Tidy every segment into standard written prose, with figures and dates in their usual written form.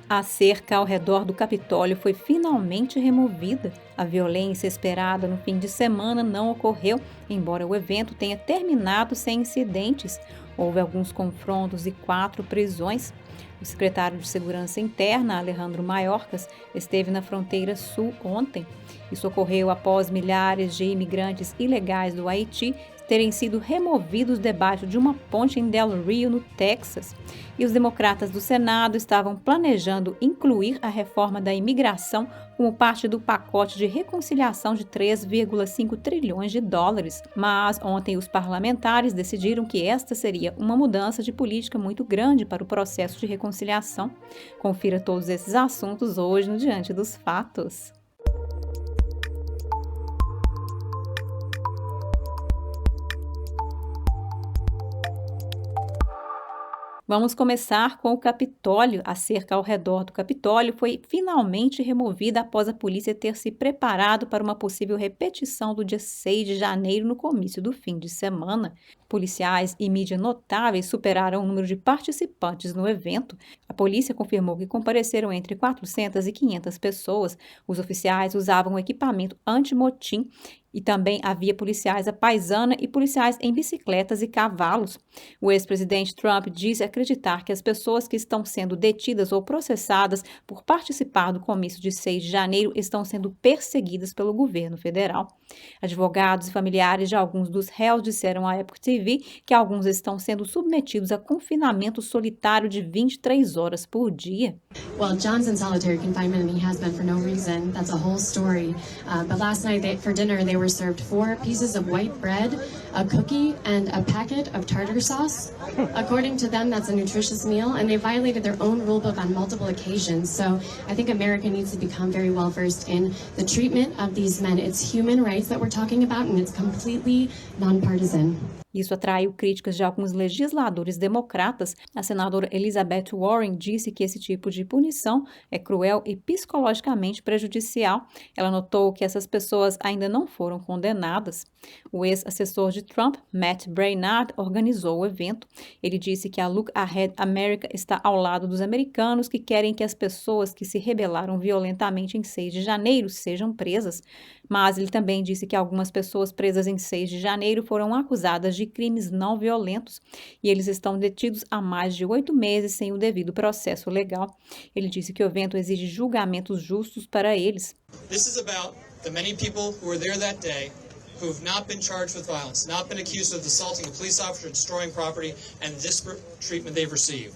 A cerca ao redor do Capitólio foi finalmente removida. A violência esperada no fim de semana não ocorreu, embora o evento tenha terminado sem incidentes. Houve alguns confrontos e 4 prisões. O secretário de Segurança Interna, Alejandro Mayorkas, esteve na fronteira sul ontem. Isso ocorreu após milhares de imigrantes ilegais do Haiti terem sido removidos debaixo de uma ponte em Del Rio, no Texas. E os democratas do Senado estavam planejando incluir a reforma da imigração como parte do pacote de reconciliação de 3,5 trilhões de dólares. Mas ontem os parlamentares decidiram que esta seria uma mudança de política muito grande para o processo de reconciliação. Confira todos esses assuntos hoje no Diante dos Fatos. Vamos começar com o Capitólio. A cerca ao redor do Capitólio foi finalmente removida após a polícia ter se preparado para uma possível repetição do dia 6 de janeiro no comício do fim de semana. Policiais e mídia notáveis superaram o número de participantes no evento. A polícia confirmou que compareceram entre 400 e 500 pessoas. Os oficiais usavam equipamento anti-motim e também havia policiais à paisana e policiais em bicicletas e cavalos. O ex-presidente Trump disse acreditar que as pessoas que estão sendo detidas ou processadas por participar do comício de 6 de janeiro estão sendo perseguidas pelo governo federal. Advogados e familiares de alguns dos réus disseram à Epoch TV que alguns estão sendo submetidos a confinamento solitário de 23 horas por dia. Well, John's in solitary confinement and he has been for no reason. That's a whole story. But last night for dinner they were served 4 pieces of white bread, a cookie, and a packet of tartar sauce. According to them, that's a nutritious meal, and they violated their own rule book on multiple occasions. So I think America needs to become very well versed in the treatment of these men. It's human rights that we're talking about, and it's completely nonpartisan. Isso atraiu críticas de alguns legisladores democratas. A senadora Elizabeth Warren disse que esse tipo de punição é cruel e psicologicamente prejudicial. Ela notou que essas pessoas ainda não foram condenadas. O ex-assessor de Trump, Matt Braynard, organizou o evento. Ele disse que a Look Ahead America está ao lado dos americanos que querem que as pessoas que se rebelaram violentamente em 6 de janeiro sejam presas. Mas ele também disse que algumas pessoas presas em 6 de janeiro foram acusadas de crimes não violentos e eles estão detidos há mais de 8 meses sem o devido processo legal. Ele disse que o evento exige julgamentos justos para eles. This is about the many people who were there that day who have not been charged with violence, not been accused of assaulting a police officer, destroying property, and the disparate treatment they've received.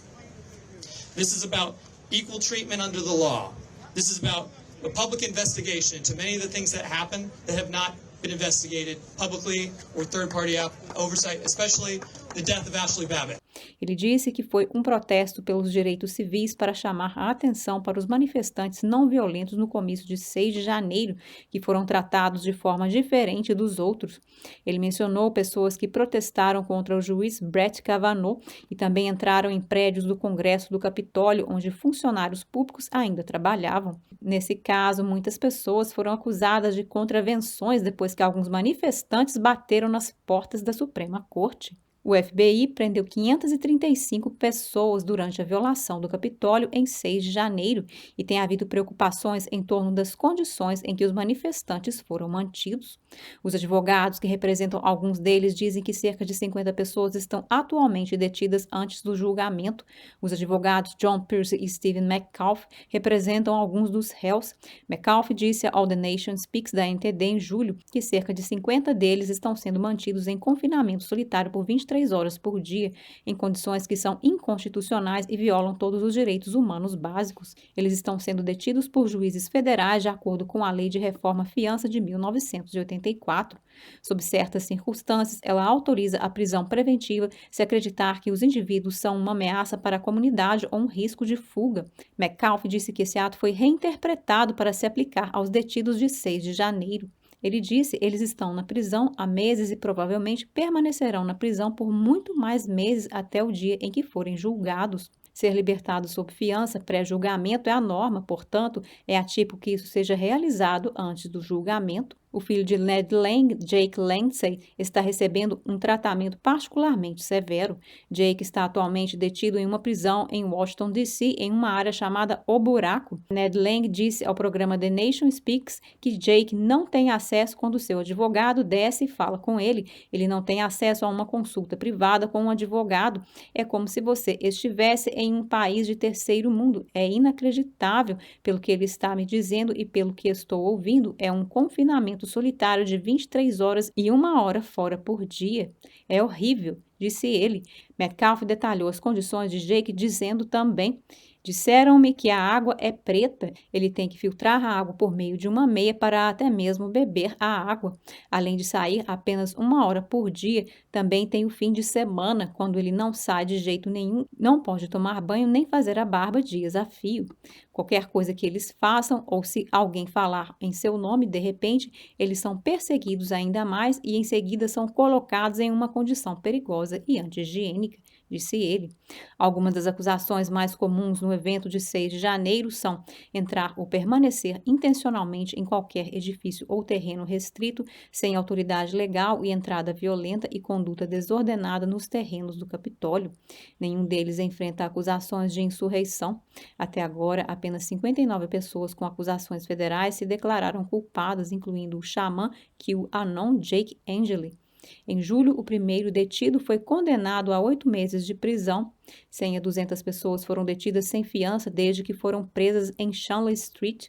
This is about equal treatment under the law. This is about a public investigation into many of the things that happened that have not been investigated publicly or third-party oversight, especially the death of Ashley Babbitt. Ele disse que foi um protesto pelos direitos civis para chamar a atenção para os manifestantes não violentos no comício de 6 de janeiro, que foram tratados de forma diferente dos outros. Ele mencionou pessoas que protestaram contra o juiz Brett Kavanaugh e também entraram em prédios do Congresso do Capitólio, onde funcionários públicos ainda trabalhavam. Nesse caso, muitas pessoas foram acusadas de contravenções depois que alguns manifestantes bateram nas portas da Suprema Corte. O FBI prendeu 535 pessoas durante a violação do Capitólio em 6 de janeiro e tem havido preocupações em torno das condições em que os manifestantes foram mantidos. Os advogados que representam alguns deles dizem que cerca de 50 pessoas estão atualmente detidas antes do julgamento. Os advogados John Pierce e Stephen Metcalf representam alguns dos réus. Metcalf disse ao The Nation Speaks da NTD em julho que cerca de 50 deles estão sendo mantidos em confinamento solitário por 23 horas por dia, em condições que são inconstitucionais e violam todos os direitos humanos básicos. Eles estão sendo detidos por juízes federais de acordo com a Lei de Reforma Fiança de 1984. Sob certas circunstâncias, ela autoriza a prisão preventiva se acreditar que os indivíduos são uma ameaça para a comunidade ou um risco de fuga. Metcalf disse que esse ato foi reinterpretado para se aplicar aos detidos de 6 de janeiro. Ele disse que eles estão na prisão há meses e provavelmente permanecerão na prisão por muito mais meses até o dia em que forem julgados. Ser libertado sob fiança pré-julgamento é a norma, portanto, é atípico que isso seja realizado antes do julgamento. O filho de Ned Lang, Jake Lindsay, está recebendo um tratamento particularmente severo. Jake está atualmente detido em uma prisão em Washington, D.C., em uma área chamada O Buraco. Ned Lang disse ao programa The Nation Speaks que Jake não tem acesso quando seu advogado desce e fala com ele. Ele não tem acesso a uma consulta privada com um advogado. É como se você estivesse em um país de terceiro mundo. É inacreditável pelo que ele está me dizendo e pelo que estou ouvindo. É um confinamento solitário de 23 horas e 1 hora fora por dia. É horrível, disse ele. Metcalf detalhou as condições de Jake, dizendo também: disseram-me que a água é preta. Ele tem que filtrar a água por meio de uma meia para até mesmo beber a água. Além de sair apenas 1 hora por dia, também tem o fim de semana, quando ele não sai de jeito nenhum, não pode tomar banho nem fazer a barba dias a fio. Qualquer coisa que eles façam, ou se alguém falar em seu nome, de repente, eles são perseguidos ainda mais e em seguida são colocados em uma condição perigosa e anti-higiênica, disse ele. Algumas das acusações mais comuns no evento de 6 de janeiro são entrar ou permanecer intencionalmente em qualquer edifício ou terreno restrito, sem autoridade legal e entrada violenta e conduta desordenada nos terrenos do Capitólio. Nenhum deles enfrenta acusações de insurreição. Até agora, apenas 59 pessoas com acusações federais se declararam culpadas, incluindo o xamã QAnon Jake Angeli. Em julho, o primeiro detido foi condenado a 8 meses de prisão. 100 a 200 pessoas foram detidas sem fiança desde que foram presas em Shanley Street.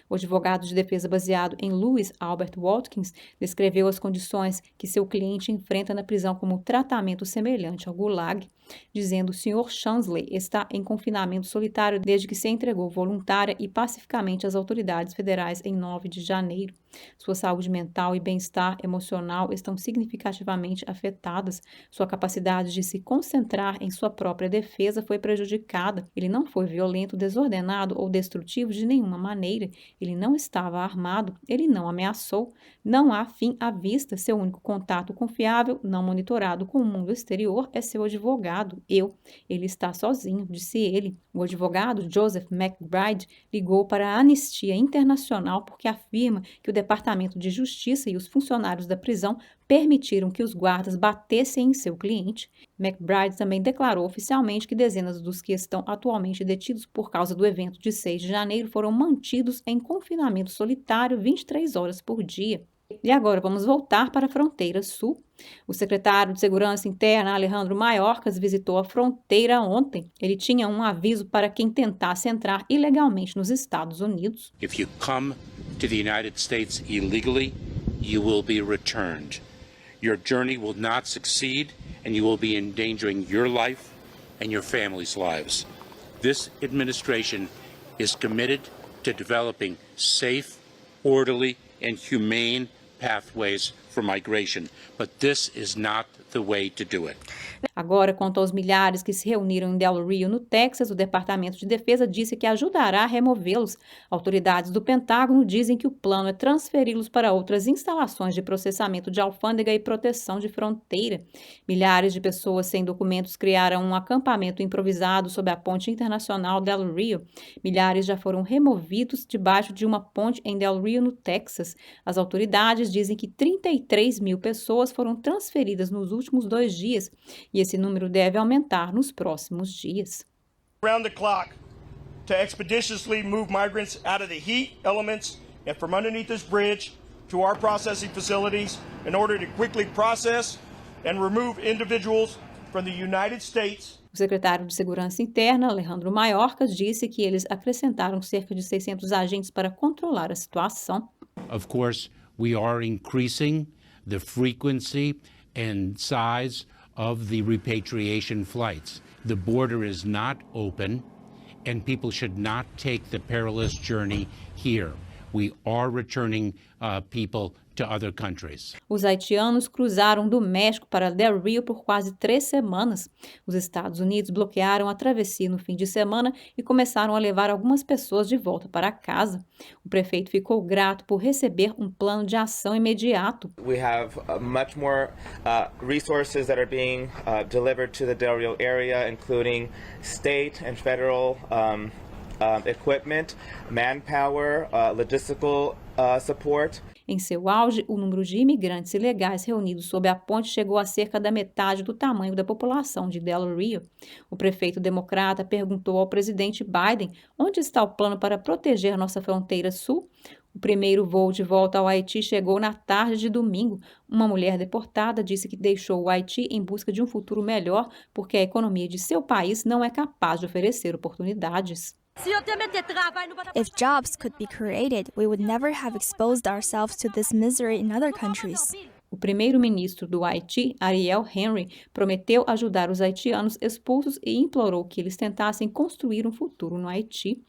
O advogado de defesa baseado em Louis Albert Watkins descreveu as condições que seu cliente enfrenta na prisão como tratamento semelhante ao Gulag, dizendo: o Sr. Shanley está em confinamento solitário desde que se entregou voluntária e pacificamente às autoridades federais em 9 de janeiro. Sua saúde mental e bem-estar emocional estão significativamente afetadas. Sua capacidade de se concentrar em sua própria defesa foi prejudicada. Ele não foi violento, desordenado ou destrutivo de nenhuma maneira. Ele não estava armado. Ele não ameaçou. Não há fim à vista. Seu único contato confiável, não monitorado com o mundo exterior, é seu advogado. Ele está sozinho, disse ele. O advogado Joseph McBride ligou para a Anistia Internacional porque afirma que o Departamento de Justiça e os funcionários da prisão permitiram que os guardas batessem em seu cliente. McBride também declarou oficialmente que dezenas dos que estão atualmente detidos por causa do evento de 6 de janeiro foram mantidos em confinamento solitário 23 horas por dia. E agora vamos voltar para a fronteira sul. O secretário de Segurança Interna, Alejandro Mayorkas, visitou a fronteira ontem. Ele tinha um aviso para quem tentasse entrar ilegalmente nos Estados Unidos. If you come to the United States illegally, you will be returned. Your journey will not succeed and you will be endangering your life and your family's lives. This administration is committed to developing safe, orderly, and humane pathways for migration, but this is not the way to do it. Agora, quanto aos milhares que se reuniram em Del Rio, no Texas, o Departamento de Defesa disse que ajudará a removê-los. Autoridades do Pentágono dizem que o plano é transferi-los para outras instalações de processamento de alfândega e proteção de fronteira. Milhares de pessoas sem documentos criaram um acampamento improvisado sob a ponte internacional Del Rio. Milhares já foram removidos debaixo de uma ponte em Del Rio, no Texas. As autoridades dizem que 33 mil pessoas foram transferidas nos últimos 2 dias. E esse número deve aumentar nos próximos dias. Around the clock to expeditiously move migrants out of the heat elements and from underneath this bridge to our processing facilities in order to quickly process and remove individuals from the United States. O secretário de Segurança Interna, Alejandro Mayorkas, disse que eles acrescentaram cerca de 600 agentes para controlar a situação. Of course, we are increasing the frequency and size of the repatriation flights. The border is not open and people should not take the perilous journey here. We are returning people to other countries. Os haitianos cruzaram do México para Del Rio por quase 3 semanas. Os Estados Unidos bloquearam a travessia no fim de semana e começaram a levar algumas pessoas de volta para casa. O prefeito ficou grato por receber um plano de ação imediato. We have much more resources that are being delivered to the Del Rio area, including state and federal equipment, manpower, logistical support. Em seu auge, o número de imigrantes ilegais reunidos sob a ponte chegou a cerca da metade do tamanho da população de Del Rio. O prefeito democrata perguntou ao presidente Biden onde está o plano para proteger nossa fronteira sul. O primeiro voo de volta ao Haiti chegou na tarde de domingo. Uma mulher deportada disse que deixou o Haiti em busca de um futuro melhor porque a economia de seu país não é capaz de oferecer oportunidades. If jobs could be created, we would never have exposed ourselves to this misery in other countries. O primeiro-ministro do Haiti, Ariel Henry, prometeu ajudar os haitianos expulsos e implorou que eles tentassem construir um futuro no Haiti.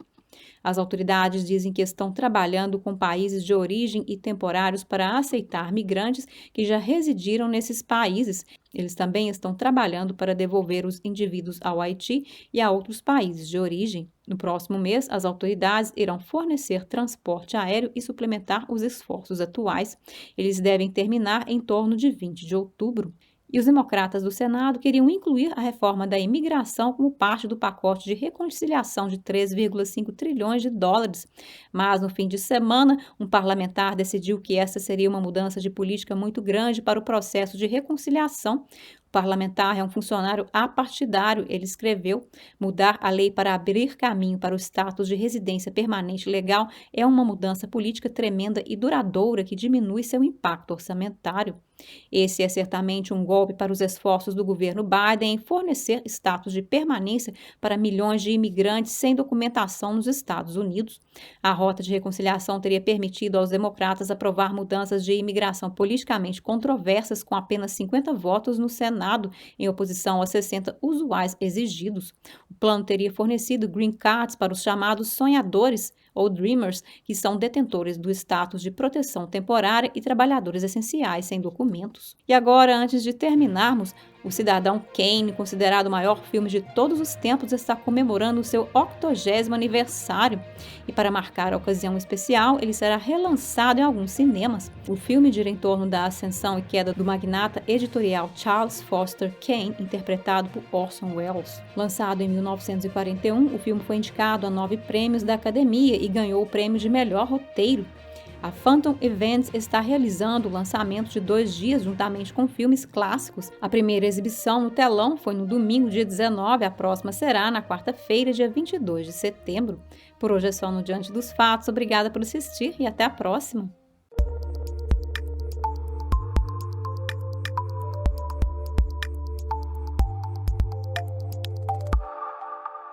As autoridades dizem que estão trabalhando com países de origem e temporários para aceitar migrantes que já residiram nesses países. Eles também estão trabalhando para devolver os indivíduos ao Haiti e a outros países de origem. No próximo mês, as autoridades irão fornecer transporte aéreo e suplementar os esforços atuais. Eles devem terminar em torno de 20 de outubro. E os democratas do Senado queriam incluir a reforma da imigração como parte do pacote de reconciliação de 3,5 trilhões de dólares. Mas, no fim de semana, um parlamentar decidiu que essa seria uma mudança de política muito grande para o processo de reconciliação. O parlamentar é um funcionário apartidário, ele escreveu. Mudar a lei para abrir caminho para o status de residência permanente legal é uma mudança política tremenda e duradoura que diminui seu impacto orçamentário. Esse é certamente um golpe para os esforços do governo Biden em fornecer status de permanência para milhões de imigrantes sem documentação nos Estados Unidos. A rota de reconciliação teria permitido aos democratas aprovar mudanças de imigração politicamente controversas com apenas 50 votos no Senado, em oposição aos 60 usuais exigidos. O plano teria fornecido green cards para os chamados sonhadores, ou Dreamers, que são detentores do status de proteção temporária e trabalhadores essenciais sem documentos. E agora, antes de terminarmos, o Cidadão Kane, considerado o maior filme de todos os tempos, está comemorando o seu 80º aniversário. E para marcar a ocasião especial, ele será relançado em alguns cinemas. O filme gira em torno da ascensão e queda do magnata editorial Charles Foster Kane, interpretado por Orson Welles. Lançado em 1941, o filme foi indicado a 9 prêmios da Academia e ganhou o prêmio de melhor roteiro. A Phantom Events está realizando o lançamento de 2 dias juntamente com filmes clássicos. A primeira exibição no telão foi no domingo, dia 19, a próxima será na quarta-feira, dia 22 de setembro. Por hoje é só no Diante dos Fatos. Obrigada por assistir e até a próxima!